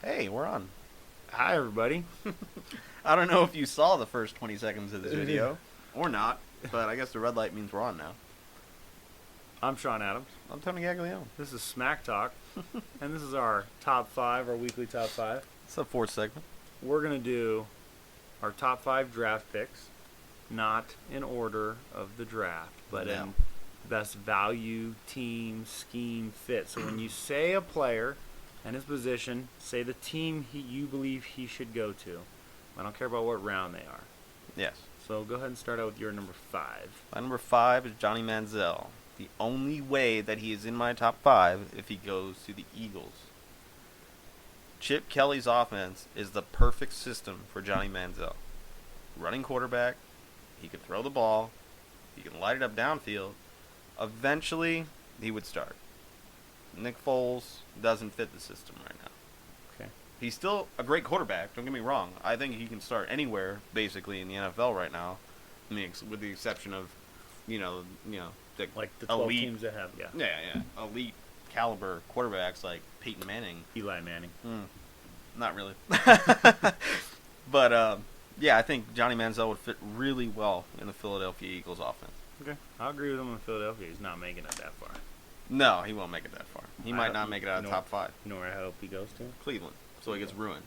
Hey, we're on. Hi, everybody. I don't know if you saw the first 20 seconds of this video or not, but I guess the red light means we're on now. I'm Shawn Adams. I'm Tony Gaglione. This is Smacktalk, and this is our top five, our weekly top five. It's the fourth segment. We're going to do our top five draft picks, not in order of the draft, but in best value, team, scheme, fit. So when you say a player and his position, say the team you believe he should go to. I don't care about what round they are. Yes. So go ahead and start out with your number five. My number 5 is Johnny Manziel. The only way that he is in my top 5 if he goes to the Eagles. Chip Kelly's offense is the perfect system for Johnny Manziel. Running quarterback, he can throw the ball, he can light it up downfield. Eventually, he would start. Nick Foles doesn't fit the system right now. Okay. He's still a great quarterback, don't get me wrong. I think he can start anywhere, basically, in the NFL right now. I mean, with the exception of, the Like the 12 elite teams that have, elite caliber quarterbacks like Peyton Manning. Eli Manning. Not really. But, I think Johnny Manziel would fit really well in the Philadelphia Eagles offense. Okay. I'll agree with him in Philadelphia. He's not making it that far. No, he won't make it that far. He might not make it out of top 5. You know where I hope he goes to? Cleveland. So he gets ruined.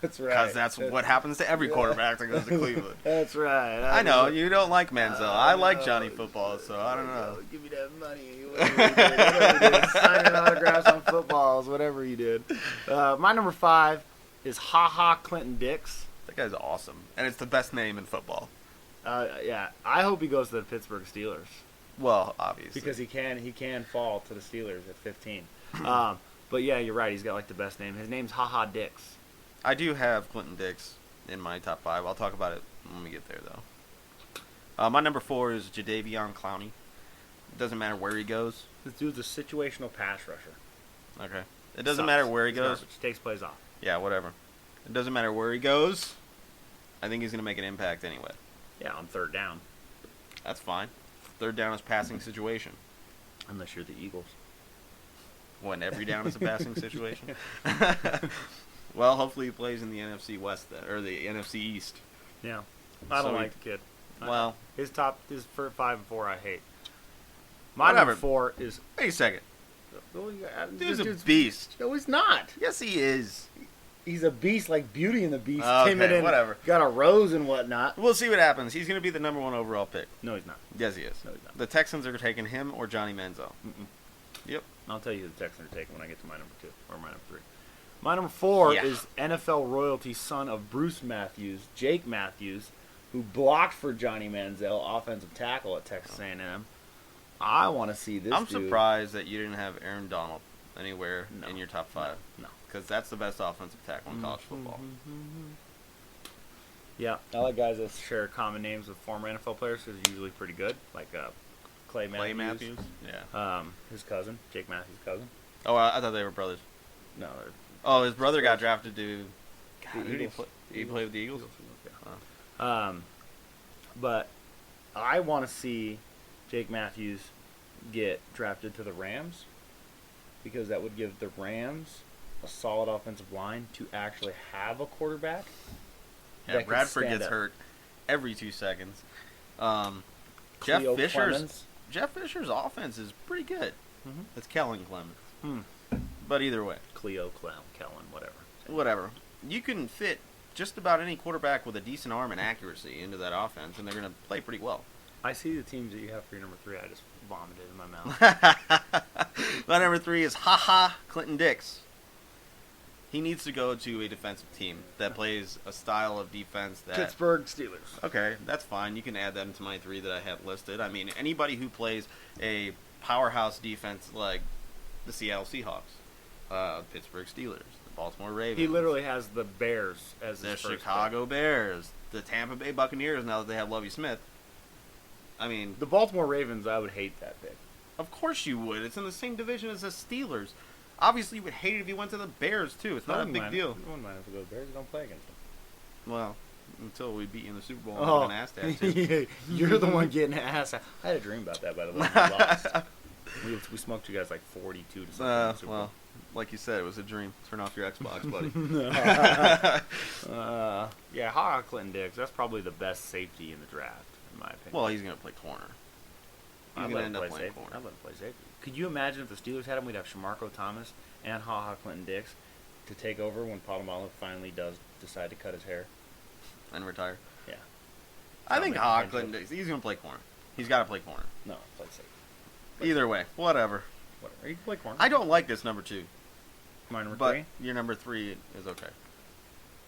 That's right. Because that's what happens to every quarterback that goes to Cleveland. That's right. I know, you don't like Manziel. I like Johnny football, so I don't know. Give me that money. Whatever you did. Signing autographs on footballs, whatever you did. My number 5 is Ha Clinton Dix. That guy's awesome. And it's the best name in football. I hope he goes to the Pittsburgh Steelers. Well, obviously. Because he can fall to the Steelers at 15. But yeah, you're right. He's got like the best name. His name's Ha Dix. I do have Clinton Dix in my top 5. I'll talk about it when we get there, though. My number 4 is Jadeveon Clowney. It doesn't matter where he goes. This dude's a situational pass rusher. Okay. It doesn't matter where he goes. Garbage. Takes plays off. Yeah, whatever. It doesn't matter where he goes. I think he's going to make an impact anyway. Yeah, on third down. That's fine. Third down is passing situation. Unless you're the Eagles. When every down is a passing situation. Well, hopefully he plays in the NFC West or the NFC East. Yeah, I don't like the kid. Well, his 5 and 4 I hate. My number 4 is. Wait a second. Dude's a beast. No, he's not. Yes, he is. He's a beast like Beauty and the Beast. Okay, Came in whatever. Got a rose and whatnot. We'll see what happens. He's going to be the number 1 overall pick. No, he's not. Yes, he is. No, he's not. The Texans are taking him or Johnny Manziel. Yep. I'll tell you who the Texans are taking when I get to my number 2 or my number 3. My number 4 is NFL royalty son of Bruce Matthews, Jake Matthews, who blocked for Johnny Manziel, offensive tackle at Texas A&M. I want to see this I'm dude. surprised that you didn't have Aaron Donald anywhere in your top 5. No. Because that's the best offensive tackle in college football. Yeah, I like guys that share common names with former NFL players because they're usually pretty good, like Clay Matthews. Yeah. His cousin, Jake Matthews' cousin. Oh, I thought they were brothers. No. His brother got drafted to. God, did he play with the Eagles? Yeah. But I want to see Jake Matthews get drafted to the Rams because that would give the Rams a solid offensive line to actually have a quarterback. Yeah, Bradford gets hurt every 2 seconds. Jeff Fisher's offense is pretty good. It's Kellen Clemens. But either way. Kellen, whatever. Whatever. You can fit just about any quarterback with a decent arm and accuracy into that offense, and they're going to play pretty well. I see the teams that you have for your number 3. I just vomited in my mouth. My number 3 is Clinton Dix. He needs to go to a defensive team that plays a style of defense that... Pittsburgh Steelers. Okay, that's fine. You can add that into my 3 that I have listed. I mean, anybody who plays a powerhouse defense like the Seattle Seahawks. Pittsburgh Steelers, the Baltimore Ravens. He literally has the Bears as the his first Chicago pick. Bears, the Tampa Bay Buccaneers. Now that they have Lovie Smith, I mean, The Baltimore Ravens, I would hate that pick. of course you would. It's in the same division as the Steelers. Obviously, you would hate it if you went to the Bears too. It's not a big deal. I wouldn't mind if we go to the Bears. Don't play against them. Well, until we beat you in the Super Bowl, I'm gonna ask that too. You're the one getting ass. I had a dream about that, by the way. We lost. We smoked you guys like 42 to something. In the Super Well, like you said, it was a dream. Turn off your Xbox, buddy. Yeah, Ha Clinton Dix. That's probably the best safety in the draft, in my opinion. Well, he's gonna play corner. He's I'd gonna let him end up play playing safety. corner. I'd let him play safety. Could you imagine if the Steelers had him? We'd have Shamarko Thomas and Ha Clinton Dix to take over when Polamalu finally does decide to cut his hair. And retire. Yeah. I think Not making Clinton, he's gonna play corner. He's got to play corner. No, play safety. Either way, whatever. Whatever. You can play corner. I don't like this number 2, My number but 3. your number 3 is okay.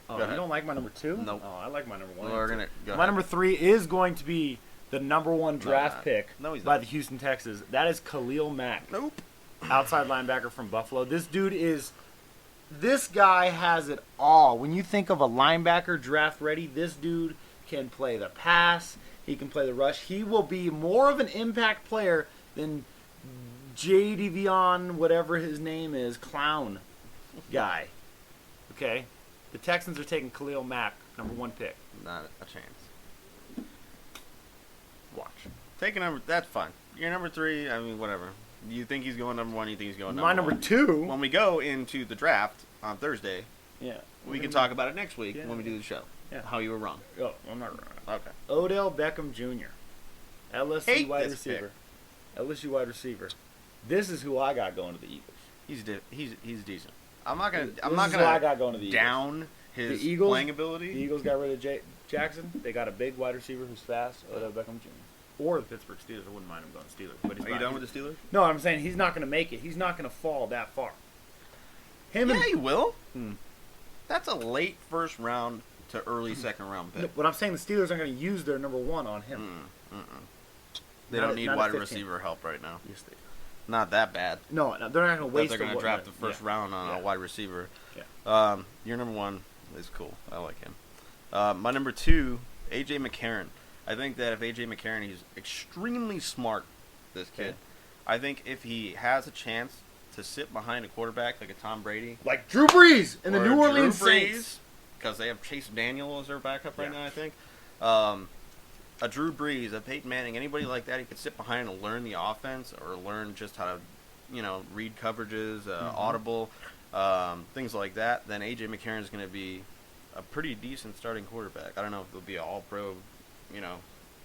Oh, Go you ahead. don't like my number 2? Nope. Oh, I like my number 1. We're gonna go My ahead. number 3 is going to be the number 1 draft not. pick No, he's by not. the Houston Texans. That is Khalil Mack, Nope. outside linebacker from Buffalo. This guy has it all. When you think of a linebacker draft ready, this dude can play the pass. He can play the rush. He will be more of an impact player than J.D. Vion, whatever his name is, clown guy. Okay? The Texans are taking Khalil Mack, number 1 pick. Not a chance. Watch. Take a number. That's fine. Your number 3. I mean, whatever. You think he's going number 1? You think he's going My number number 1? 2. When we go into the draft on Thursday, Yeah. we can talk about it next week Yeah. when we do the show. Yeah. How you were wrong. Oh, I'm not wrong. Okay. Odell Beckham Jr. LSU Hate wide this receiver. LSU wide receiver. This is who I got going to the Eagles. He's decent. I'm not gonna This is who I got going to the Eagles. down his The Eagles- playing ability. The Eagles got rid of Jackson. They got a big wide receiver who's fast, Odell Beckham Jr. Or the Pittsburgh Steelers. I wouldn't mind him going to Steelers. But he's Are you not. done with the Steelers? No, I'm saying he's not going to make it. He's not going to fall that far. Him Yeah, and he will. Hmm. That's a late first round to early second round pick. No, but I'm saying the Steelers aren't going to use their number 1 on him. They Not don't at- need not at wide 15. receiver help right now. Yes, they do. Not that bad. No, they're not going to But waste. they're going to the- draft the first round on Yeah. a wide receiver. Yeah. Your number 1 is cool. I like him. My number 2, A.J. McCarron. I think that if A.J. McCarron, he's extremely smart, this kid. Okay. I think if he has a chance to sit behind a quarterback like a Tom Brady. Like Drew Brees in the or New Orleans Drew Brees, Saints. because they have Chase Daniel as their backup right Yeah. now, I think. A Drew Brees, a Peyton Manning, anybody like that, he could sit behind and learn the offense or learn just how to, read coverages, audible, things like that. Then A.J. McCarron is going to be a pretty decent starting quarterback. I don't know if he'll be an all-pro,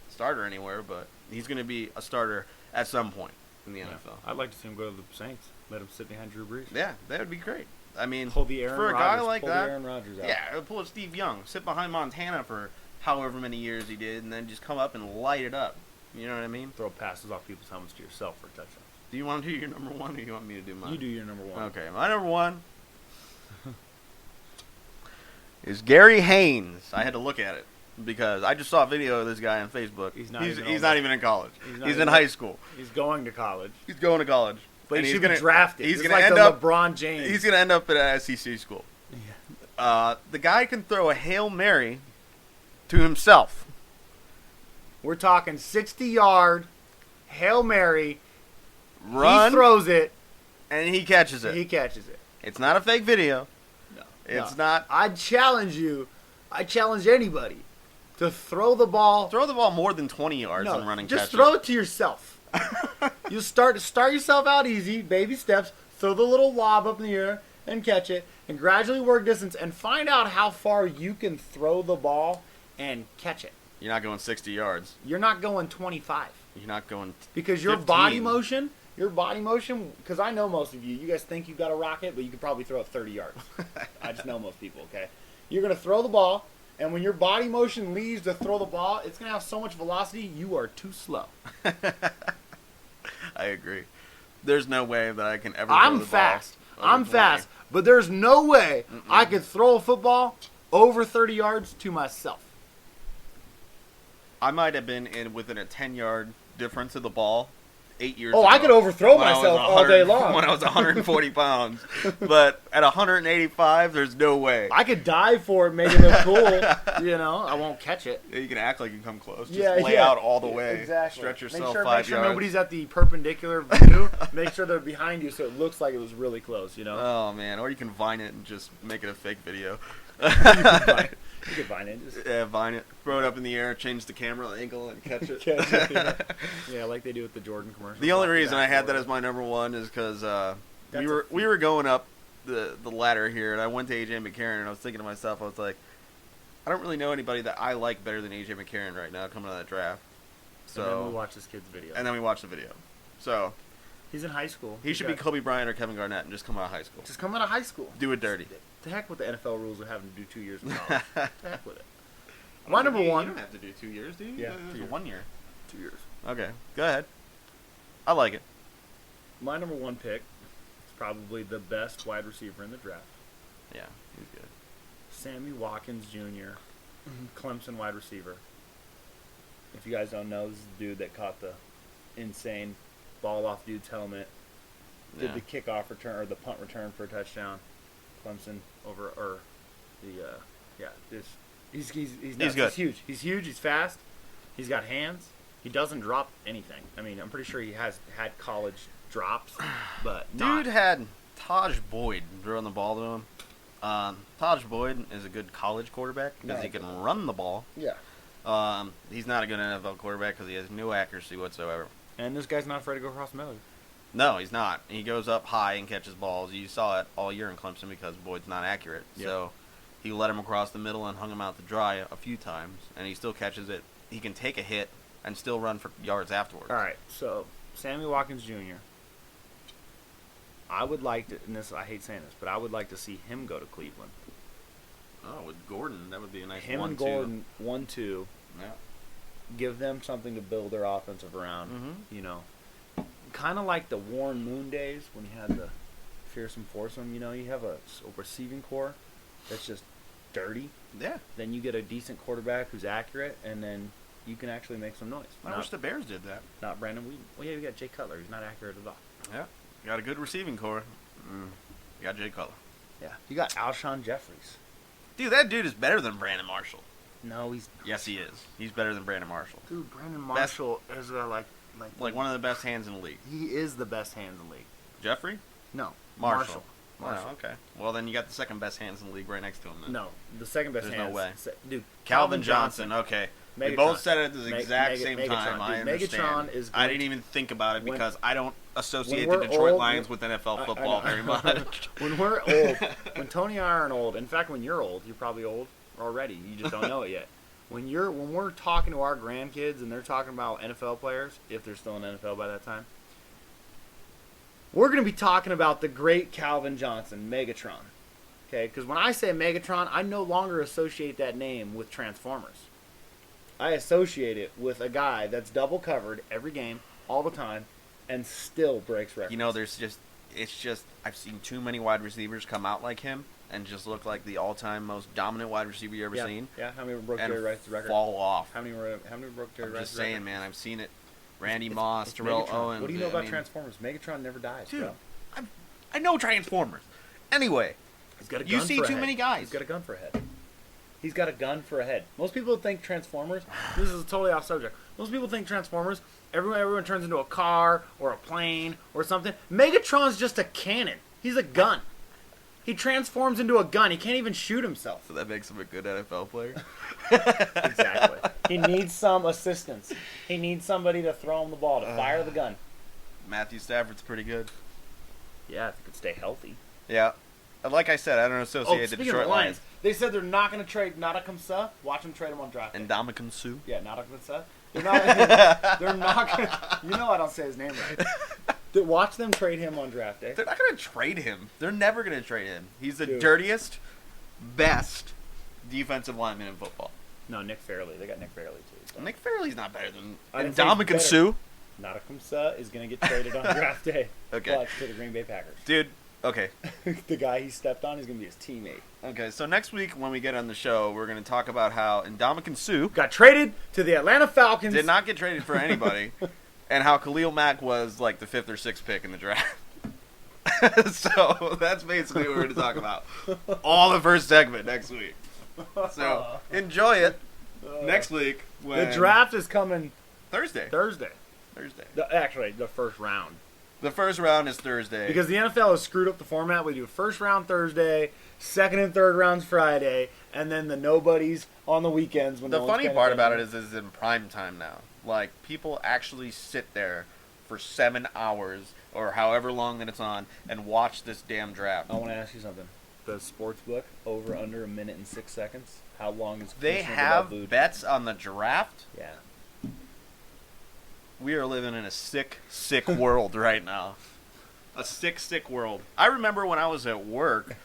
starter anywhere, but he's going to be a starter at some point in the NFL. I'd like to see him go to the Saints. Let him sit behind Drew Brees. Yeah, that would be great. I mean, Pull the Aaron for a Rodgers, guy like pull that, the Aaron Rodgers out. yeah, pull a Steve Young, sit behind Montana for however many years he did, and then just come up and light it up. You know what I mean? Throw passes off people's helmets to yourself for touchdowns. Do you want to do your number 1 or you want me to do mine? You do your number 1. Okay, my number 1 is Gary Haynes. I had to look at it because I just saw a video of this guy on Facebook. He's not He's even not even in college. He's He's not in even- high school. He's going to college. He's going to college. But And he he's should be gonna- drafted. He's It's gonna like end the up. LeBron James. He's going to end up at an SEC school. The guy can throw a Hail Mary to himself. We're talking 60-yard Hail Mary. Run, He throws it. and he catches it. He catches it. It's not a fake video. No. It's No. not. I challenge you. I challenge anybody to throw the ball. Throw the ball more than 20 yards No, and run and just catch throw it. it to yourself. You start yourself out easy, baby steps. Throw the little lob up in the air and catch it, and gradually work distance and find out how far you can throw the ball and catch it. You're not going 60 yards. You're not going 25 You're not going. because your 15. body motion. Because I know most of you. You guys think you've got a rocket, but you could probably throw it 30 yards. I just know most people. Okay, you're gonna throw the ball. And when your body motion leaves to throw the ball, it's going to have so much velocity, you are too slow. I agree. There's no way that I can ever. I'm throw the fast. ball over I'm 20. fast. But there's no way I could throw a football over 30 yards to myself. I might have been within a 10-yard difference of the ball 8 years Oh, ago. I could overthrow when I was myself all day 100 long. When I was 140 pounds. But at 185, there's no way. I could dive for it, make it look cool. You know, I won't catch it. You can act like you come close. Just Yeah, lay yeah. out all the way. Exactly. Stretch yourself make sure 5 yards. nobody's at the perpendicular view. Make sure they're behind you so it looks like it was really close, you know? Oh, man. Or you can Vine it and just make it a fake video. You could Vine it. Just Yeah, Vine it. Throw it up in the air, change the camera angle, and catch it. catch it. Yeah, like they do with the Jordan commercial. The only reason I had that as my number one is because we were going up the ladder here, and I went to AJ McCarron, and I was thinking to myself, I was like, I don't really know anybody that I like better than AJ McCarron right now coming out of that draft. So and then we watch this kid's video. And then we watched the video. So He's in high school. he should be Kobe Bryant or Kevin Garnett and just come out of high school. Just come out of high school. Do it dirty. The heck with the NFL rules of having to do 2 years of college. The heck with it. My number one. You don't have to do 2 years, do you? Yeah, It's 2 years. 1 year. 2 years. Okay, go ahead. I like it. My number one pick is probably the best wide receiver in the draft. Yeah, he's good. Sammy Watkins Jr., Clemson wide receiver. If you guys don't know, this is the dude that caught the insane ball off dude's helmet, did Yeah. the kickoff return or the punt return for a touchdown. Clemson over or the he's nuts. good. He's huge. He's huge. He's fast. He's got hands. He doesn't drop anything. I mean, I'm pretty sure he has had college drops, but Dude had Taj Boyd throwing the ball to him. Taj Boyd is a good college quarterback because he can run the ball. yeah. He's not a good NFL quarterback because he has no accuracy whatsoever. And this guy's not afraid to go across the middle. No, he's not. He goes up high and catches balls. You saw it all year in Clemson because Boyd's not accurate. Yep. So he let him across the middle and hung him out to dry a few times, and he still catches it. He can take a hit and still run for yards afterwards. All right, so Sammy Watkins Jr. I would like to, and this I hate saying this, but I would like to see him go to Cleveland. Oh, with Gordon, that would be a nice Him 1-2. and Gordon, 1-2. Yeah. Give them something to build their offensive around. Mhm. You know, kind of like the Warren Moon days when you had the fearsome foursome. You know, you have a receiving core that's just dirty. Yeah. Then you get a decent quarterback who's accurate, and then you can actually make some noise. I wish the Bears did that. Not Brandon Whedon. Well, yeah, you got Jay Cutler. He's not accurate at all. Yeah. You got a good receiving core. You got Jay Cutler. Yeah, you got Alshon Jeffries. Dude, that dude is better than Brandon Marshall. No, he's Yes, he is. He's better than Brandon Marshall. dude. Brandon Marshall is Like one of the best hands in the league. he is the best hands in the league. Jeffrey? No, Marshall. Marshall. Oh, okay. Well, then you got the second best hands in the league right next to him. Then. No, the second best There's no hands. way. Dude, Calvin Johnson. Okay. We Megatron. both said it at the exact Mega- same Megatron. time. I Dude, understand. Megatron is I going didn't even think about it when- because I don't associate when the we're Detroit old, Lions with NFL I football know. very much. When we're old, when Tony and I are old, in fact, when you're old, you're probably old already. You just don't know it yet. When we're talking to our grandkids and they're talking about NFL players, if they're still in NFL by that time, we're going to be talking about the great Calvin Johnson, Megatron. Okay, because when I say Megatron, I no longer associate that name with Transformers. I associate it with a guy that's double covered every game, all the time, and still breaks records. You know, it's just I've seen too many wide receivers come out like him and just look like the all-time most dominant wide receiver you ever seen. Yeah, how many broke and Jerry Rice's record? fall off. How many broke Jerry I'm Rice's just saying, record? man. I've seen it. Randy It's- Moss, it's Terrell Megatron. Owens. What do you know I about mean, Transformers? Megatron never dies, dude? bro. I know Transformers. Anyway, He's got a you gun see for a too head. many guys. He's got a gun for a head. He's got a gun for a head. Most people think Transformers. This is totally off subject. Most people think Transformers. Everyone turns into a car or a plane or something. Megatron's just a cannon. He's a gun. He transforms into a gun. He can't even shoot himself. So that makes him a good NFL player. Exactly. He needs some assistance. He needs somebody to throw him the ball, to fire the gun. Matthew Stafford's pretty good. Yeah, if he could stay healthy. Yeah. Like I said, I don't associate the speaking Detroit of the Lions, Lions. they said they're not going to trade Nadakamsa. Watch them trade him on draft day. And Ndamukong Suh. Yeah, Nadakamsa. They're not. They're not going to. You know I don't say his name right. Watch them trade him on draft day. They're not going to trade him. They're never going to trade him. He's the Dude. dirtiest, best defensive lineman in football. No, Nick Fairley. They got Nick Fairley too. So. Nick Fairley's not better than I didn't say he's Ndamukong better. Suh. Nadakamsa is going to get traded on draft day. Okay. Watch to the Green Bay Packers. Dude, okay. The guy he stepped on is going to be his teammate. Okay, so next week when we get on the show, we're going to talk about how Ndamukong Suh Got traded to the Atlanta Falcons. did not get traded for anybody. and how Khalil Mack was like the 5th or 6th pick in the draft. So that's basically what we're going to talk about. All the first segment next week. So enjoy it next week. The draft is coming Thursday. Actually, the first round. The first round is Thursday. Because the NFL has screwed up the format. We do first round Thursday, second and third rounds Friday, and then the nobodies on the weekends. When the funny part about it is in prime time now. Like, people actually sit there for 7 hours or however long that it's on and watch this damn draft. I want to ask you something. The sports book, over under 1 minute and 6 seconds. How long is they have bets on the draft? Yeah. We are living in a sick, sick world right now. A sick, sick world. I remember when I was at work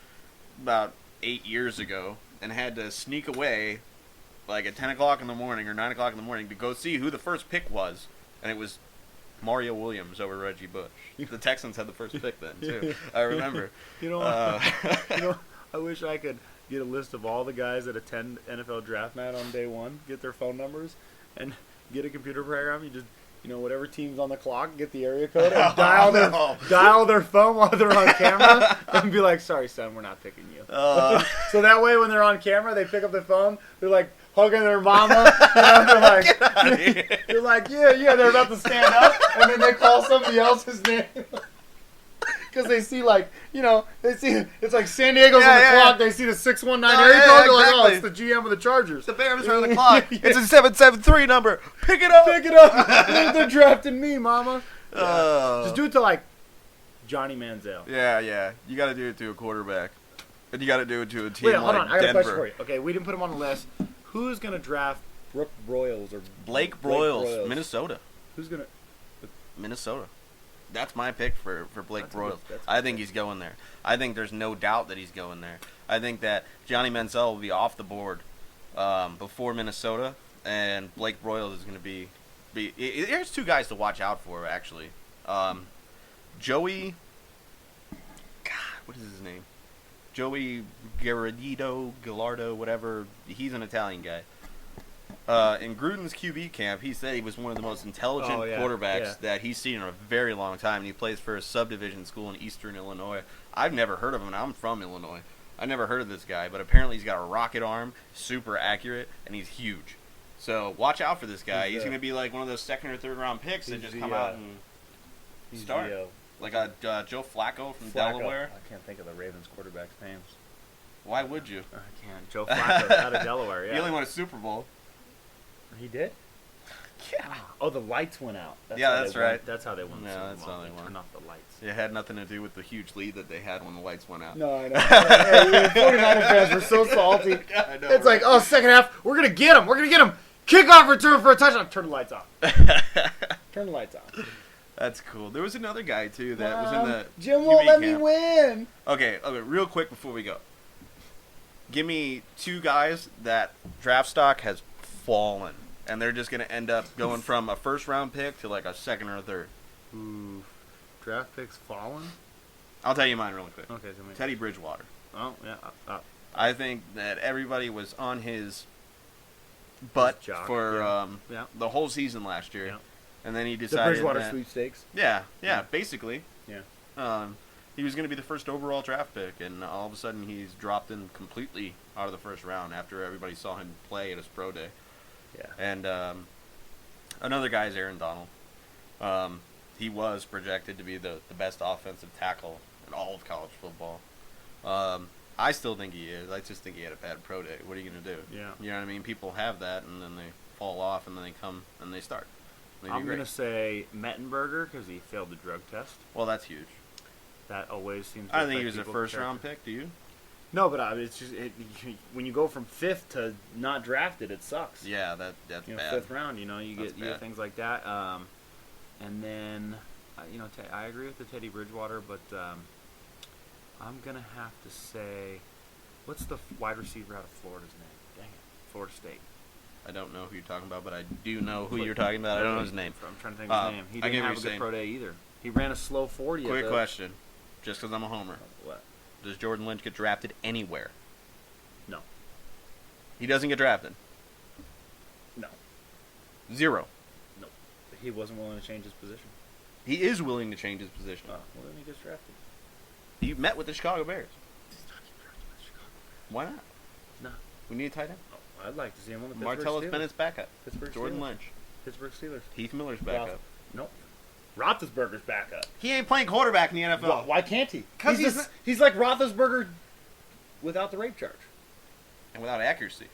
about 8 years ago and had to sneak away like at 10 o'clock in the morning or 9 o'clock in the morning to go see who the first pick was. And it was Mario Williams over Reggie Bush. The Texans had the first pick then, too. I remember. You know, I wish I could get a list of all the guys that attend NFL Draft Night on day one, get their phone numbers, and get a computer program. You just, whatever team's on the clock, get the area code, and dial their phone while they're on camera, and be like, "Sorry, son, we're not picking you." So that way, when they're on camera, they pick up the phone. They're like hugging their mama. They're like, yeah. They're about to stand up, and then they call somebody else's name. Because they see, they see it's like San Diego's on the clock. They see the 619 area code. They're like, oh, it's the GM of the Chargers. The Bears are on the clock. It's a 773 number. Pick it up. They're drafting me, mama. Just do it to, Johnny Manziel. Yeah. You got to do it to a quarterback. And you got to do it to a team Wait, hold on. I got Denver. a question for you. Okay, we didn't put him on the list. Who's going to draft Brooke Broyles or Blake Broyles, Minnesota. Who's going to... Minnesota. That's my pick for Blake Broyles. I think he's going there. I think there's no doubt that he's going there. I think that Johnny Manziel will be off the board before Minnesota, and Blake Broyles is going to be. There's 2 guys to watch out for, actually. Joey. God, what is his name? Joey Gallardo, whatever. He's an Italian guy. In Gruden's QB camp, he said he was one of the most intelligent quarterbacks that he's seen in a very long time, and he plays for a subdivision school in eastern Illinois. I've never heard of him, and I'm from Illinois. I never heard of this guy, but apparently he's got a rocket arm, super accurate, and he's huge. So watch out for this guy. He's going to be like one of those 2nd or 3rd round picks that just come out and start. Like a Joe Flacco from Delaware. I can't think of the Ravens quarterback's names. Why would you? I can't. Joe Flacco out of Delaware, yeah. He only won a Super Bowl. He did? Yeah. Oh, the lights went out. That's right. That's how they won. Yeah, that's how they won. Turn off the lights. It had nothing to do with the huge lead that they had when the lights went out. No, I know. 49er fans were so salty. I know, it's right? Like, second half, we're going to get him. Kickoff return for a touchdown. Turn the lights off. Turn the lights off. That's cool. There was another guy, too, that was in the Jim won't let me win. Okay, real quick before we go. Give me 2 guys that draft stock has fallen, and they're just going to end up going from a first-round pick to, like, a 2nd or a 3rd. Ooh. Draft picks fallen? I'll tell you mine really quick. Okay, so Teddy Bridgewater. Oh, yeah. I think that everybody was on his butt for the whole season last year. Yeah. And then he decided the Bridgewater sweepstakes. Yeah, basically. Yeah. He was going to be the first overall draft pick, and all of a sudden he's dropped in completely out of the first round after everybody saw him play at his pro day. Yeah. And another guy is Aaron Donald. He was projected to be the best offensive tackle in all of college football. I still think he is. I just think he had a bad pro day. What are you going to do? Yeah. You know what I mean? People have that, and then they fall off, and then they come and they start. I'm going to say Mettenberger because he failed the drug test. Well, that's huge. That always seems. I think he was a first-round pick. Do you? No, but it's just when you go from 5th to not drafted, it sucks. Yeah, that's bad. 5th round, you get things like that. And then, I agree with the Teddy Bridgewater, but I'm gonna have to say, what's the wide receiver out of Florida's name? Dang it, Florida State. I don't know who you're talking about, but I do know who you're talking about. I don't know his name. I'm trying to think of his name. He didn't have a good pro day either. He ran a slow 40. Quick question, just because I'm a homer. What? Does Jordan Lynch get drafted anywhere? No. He doesn't get drafted? No. 0? No. He wasn't willing to change his position. He is willing to change his position. Oh, well, then he gets drafted. He met with the Chicago Bears. Why not? No. We need a tight end. Oh, I'd like to see him on the Pittsburgh Martellus Steelers. Bennett's backup. Pittsburgh Jordan Steelers. Lynch. Pittsburgh Steelers. Heath Miller's backup. Nope. Roethlisberger's backup. He ain't playing quarterback in the NFL. Why can't he? 'Cause He's like Roethlisberger without the rape charge. And without accuracy.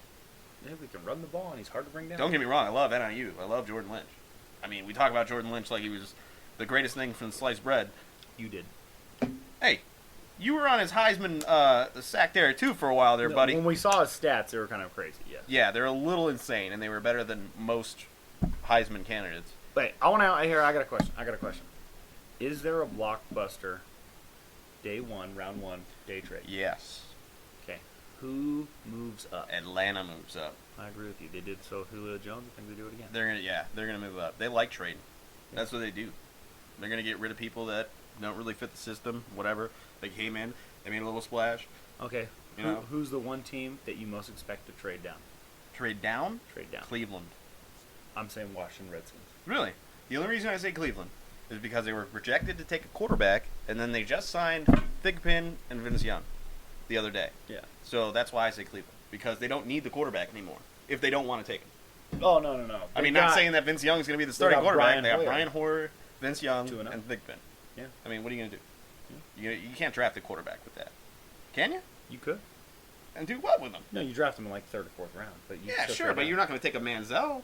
Yeah, we can run the ball, and he's hard to bring down. Don't get me wrong. I love NIU. I love Jordan Lynch. I mean, we talk about Jordan Lynch like he was the greatest thing from sliced bread. You did. Hey, you were on his Heisman sack there, too, for a while there, No, buddy. When we saw his stats, they were kind of crazy, yes. Yeah, they're a little insane, and they were better than most Heisman candidates. Wait, I got a question. Is there a blockbuster day one, round one, day trade? Yes. Okay. Who moves up? Atlanta moves up. I agree with you. They did so with Julio Jones. I think they do it again. They're gonna move up. They like trading. That's what they do. They're gonna get rid of people that don't really fit the system. Whatever. They came in. They made a little splash. Okay. You know? Who's the one team that you most expect to trade down? Trade down. Trade down. Cleveland. I'm saying Washington Redskins. Really? The only reason I say Cleveland is because they were projected to take a quarterback, and then they just signed Thigpen and Vince Young the other day. Yeah. So that's why I say Cleveland, because they don't need the quarterback anymore if they don't want to take him. Oh, no. I mean, not saying that Vince Young is going to be the starting quarterback. They got Hoyer. Brian Hoyer, Vince Young, 2-0. and Thigpen. Yeah. I mean, what are you going to do? You can't draft a quarterback with that. Can you? You could. And do what with them? No, you draft them in like third or fourth round. But you Yeah, sure, but you're not going to take a Manziel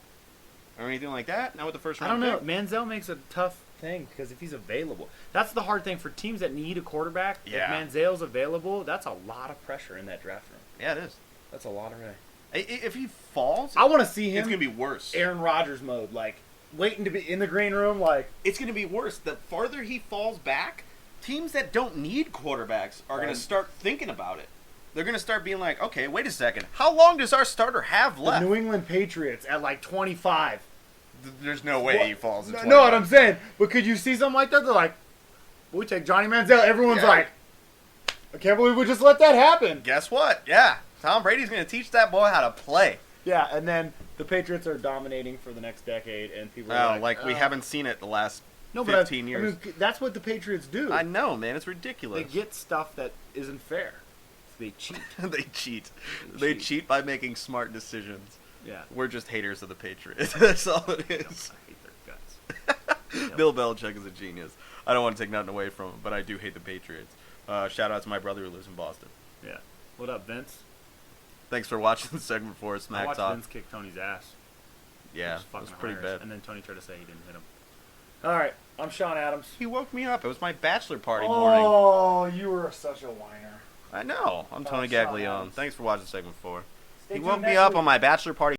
or anything like that. Not with the first I round. don't know. pick. Manziel makes a tough thing because if he's available, that's the hard thing for teams that need a quarterback. Yeah. If Manziel's available, that's a lot of pressure in that draft room. Yeah, it is. That's a lot of pressure. If he falls, I want to see him. it's going to be worse. Aaron Rodgers mode, like waiting to be in the green room, like It's going to be worse. The farther he falls back, teams that don't need quarterbacks are going to start thinking about it. They're going to start being like, okay, wait a second. How long does our starter have the left? New England Patriots at like 25. There's no way he falls in 25. No, what I'm saying. But could you see something like that? They're like, we take Johnny Manziel. Everyone's Yeah. like, I can't believe we just let that happen. Guess what? Yeah. Tom Brady's going to teach that boy how to play. Yeah, and then the Patriots are dominating for the next decade, and people are Like we haven't seen it the last no, 15 years. I mean, that's what the Patriots do. I know, man. It's ridiculous. They get stuff that isn't fair. They cheat. They cheat. They cheat by making smart decisions. Yeah. We're just haters of the Patriots. That's all it is. I hate their guts. Bill Belichick is a genius. I don't want to take nothing away from him, but I do hate the Patriots. Shout out to my brother who lives in Boston. Yeah. What up, Vince? Thanks for watching the segment for I Smacktalk. watched Vince kick Tony's ass. Yeah, It it was fucking pretty hilarious. bad. And then Tony tried to say he didn't hit him. All right, I'm Shawn Adams. He woke me up. It was my bachelor party morning. Oh, you were such a whiner. I know. I'm Tony Shawn Gaglione. Adams. Thanks for watching segment 4. Stay He tuned woke me next up week. on my bachelor party